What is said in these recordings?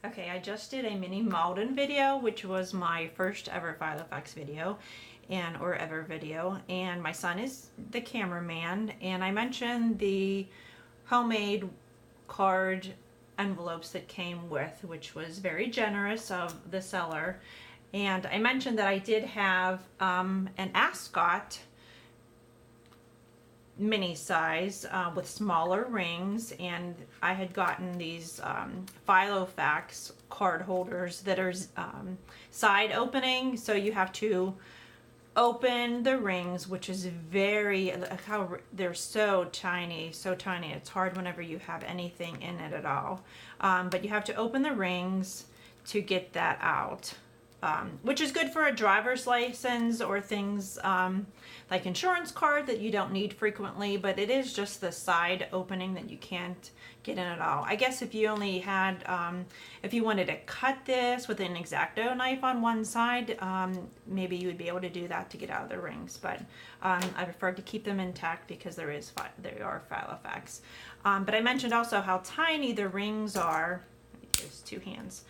Okay, I just did a mini Malden video, which was my first ever Filofax video or ever video, and my son is the cameraman, and I mentioned the homemade card envelopes that came with, which was very generous of the seller. And I mentioned that I did have an Ascot mini size with smaller rings, and I had gotten these Filofax card holders that are side opening, so you have to open the rings, which is very, how they're so tiny, it's hard whenever you have anything in it at all, but you have to open the rings to get that out. Which is good for a driver's license or things like insurance card that you don't need frequently, but it is just the side opening that you can't get in at all. I guess if you only had, if you wanted to cut this with an X-Acto knife on one side, maybe you would be able to do that to get out of the rings, but I prefer to keep them intact because they are Filofax. But I mentioned also how tiny the rings are. There's two hands.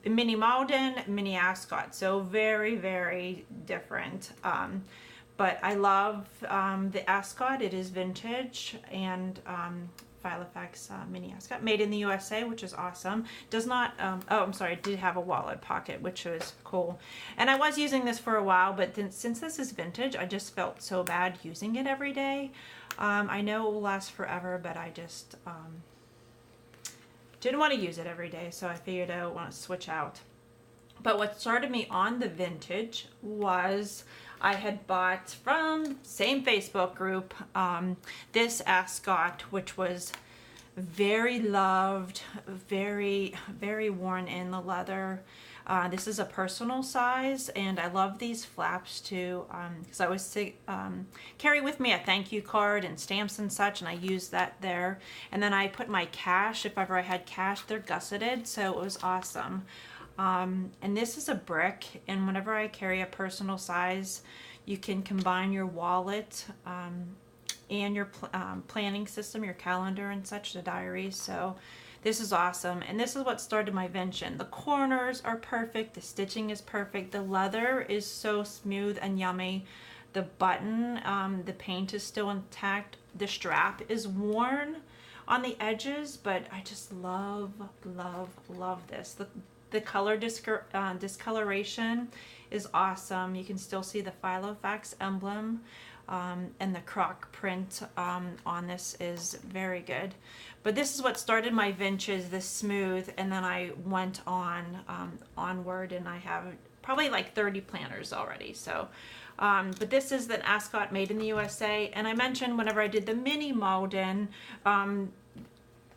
Mini Malden, mini Ascot, so very, very different. But I love the Ascot. It is vintage, and Filofax mini Ascot, made in the USA, which is awesome. Does not, oh, I'm sorry, it did have a wallet pocket, which was cool. And I was using this for a while, but then, since this is vintage, I just felt so bad using it every day. I know it will last forever, but I just didn't want to use it every day, so I figured I want to switch out. But what started me on the vintage was I had bought from same Facebook group this Ascot, which was very loved, very, very worn in the leather. This is a personal size, and I love these flaps too, because I always carry with me a thank you card and stamps and such, and I use that there. And then I put my cash, if ever I had cash. They're gusseted, so it was awesome. And this is a brick, and whenever I carry a personal size, you can combine your wallet and your planning system, your calendar and such, the diaries. So this is awesome, and this is what started my invention. The corners are perfect, the stitching is perfect, the leather is so smooth and yummy. The button, the paint is still intact. The strap is worn on the edges, but I just love, love, love this. The color discoloration is awesome. You can still see the Filofax emblem, and the croc print on this is very good. But this is what started my vintage, this smooth, and then I went onward, and I have probably like 30 planners already. So, but this is the Ascot made in the USA, and I mentioned whenever I did the mini Malden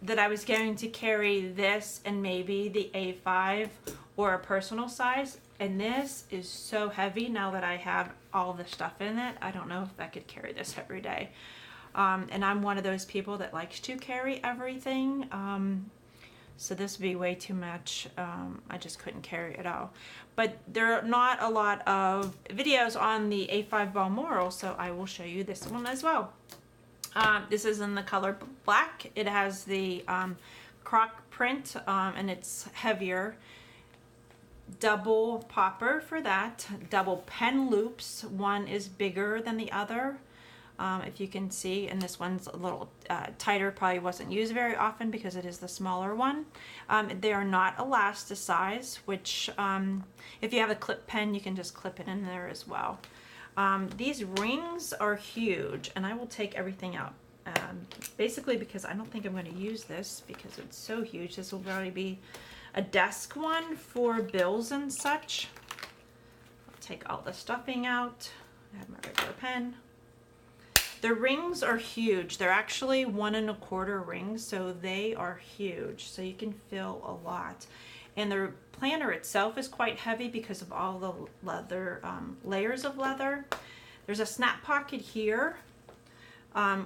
that I was going to carry this and maybe the A5 or a personal size, and this is so heavy now that I have all the stuff in it. I don't know if I could carry this every day. And I'm one of those people that likes to carry everything, so this would be way too much. I just couldn't carry it all. But there are not a lot of videos on the A5 Balmoral, so I will show you this one as well. This is in the color black. It has the croc print, and it's heavier. Double popper for that. Double pen loops. One is bigger than the other, if you can see, and this one's a little tighter. Probably wasn't used very often because it is the smaller one. They are not elasticized, which if you have a clip pen, you can just clip it in there as well. These rings are huge, and I will take everything out basically because I don't think I'm going to use this because it's so huge. This will probably be a desk one for bills and such. I'll take all the stuffing out. I have my regular pen. The rings are huge. They're actually 1 1/4 rings, so they are huge, so you can fill a lot. And the planner itself is quite heavy because of all the leather, layers of leather. There's a snap pocket here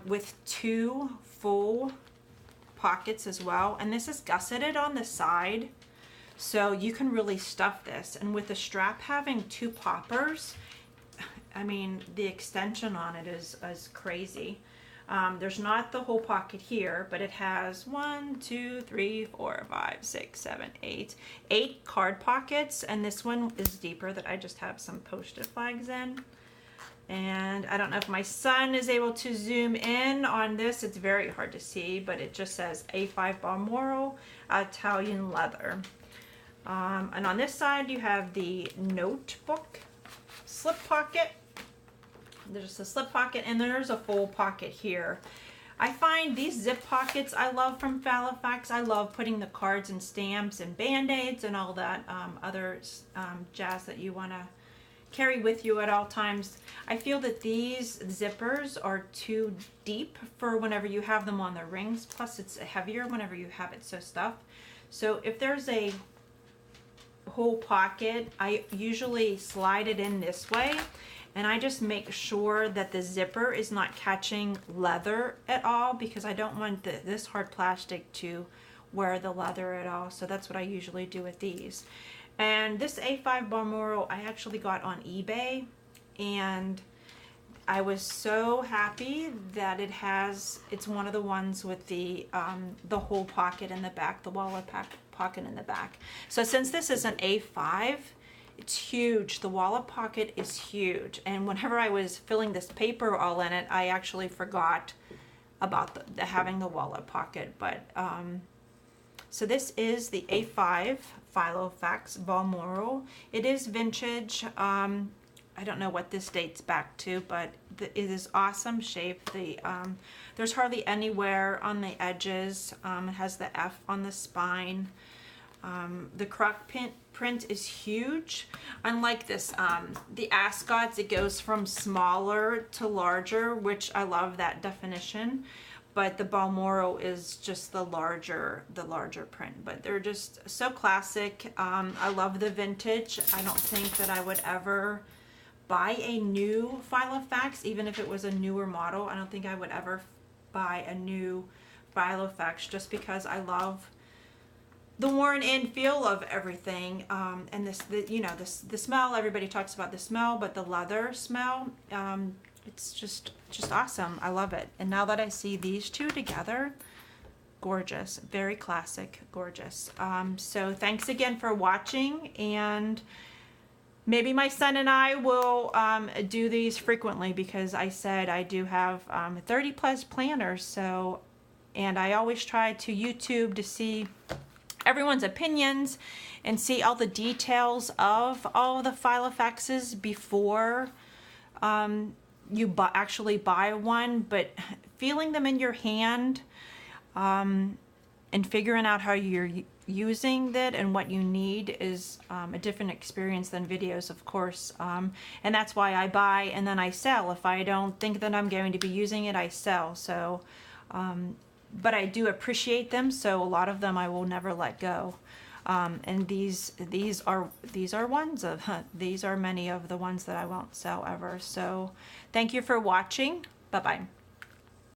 with 2 full pockets as well. And this is gusseted on the side, so you can really stuff this. And with the strap having 2 poppers, I mean, the extension on it is crazy. There's not the whole pocket here, but it has 1, 2, 3, 4, 5, 6, 7, 8 card pockets, and this one is deeper that I just have some post-it flags in. And I don't know if my son is able to zoom in on this. It's very hard to see, but it just says A5 Balmoral Italian leather. And on this side you have the notebook slip pocket. There's a slip pocket and there's a full pocket here. I find these zip pockets I love from Filofaxes. I love putting the cards and stamps and band-aids and all that other jazz that you want to carry with you at all times. I feel that these zippers are too deep for whenever you have them on the rings. Plus it's heavier whenever you have it so stuffed. So if there's a whole pocket, I usually slide it in this way. And I just make sure that the zipper is not catching leather at all, because I don't want this hard plastic to wear the leather at all. So that's what I usually do with these. And this A5 Balmoral I actually got on eBay, and I was so happy that it's one of the ones with the whole pocket in the back, the wallet pocket in the back. So since this is an A5, it's huge. The wallet pocket is huge. And whenever I was filling this paper all in it, I actually forgot about having the wallet pocket. But so this is the A5 Filofaxes Balmoral. It is vintage. I don't know what this dates back to, but it is awesome shape. There's hardly any wear on the edges. It has the F on the spine. The croc print is huge. Unlike this, the Ascots, it goes from smaller to larger, which I love that definition. But the Balmoral is just the larger print. But they're just so classic. I love the vintage. I don't think that I would ever buy a new Filofaxes, even if it was a newer model. I don't think I would ever buy a new Filofaxes, just because I love the worn in feel of everything, and the smell. Everybody talks about the smell, but the leather smell, it's just awesome. I love it. And now that I see these two together, gorgeous, very classic, gorgeous. So thanks again for watching, and maybe my son and I will do these frequently, because I said I do have 30 plus planners. So, and I always try to YouTube to see everyone's opinions and see all the details of all the Filofaxes before you actually buy one. But feeling them in your hand and figuring out how you're using it and what you need is a different experience than videos, of course. And that's why I buy and then I sell. If I don't think that I'm going to be using it, I sell. So but I do appreciate them, so a lot of them I will never let go. And these are ones of these are many of the ones that I won't sell ever. So thank you for watching. Bye bye.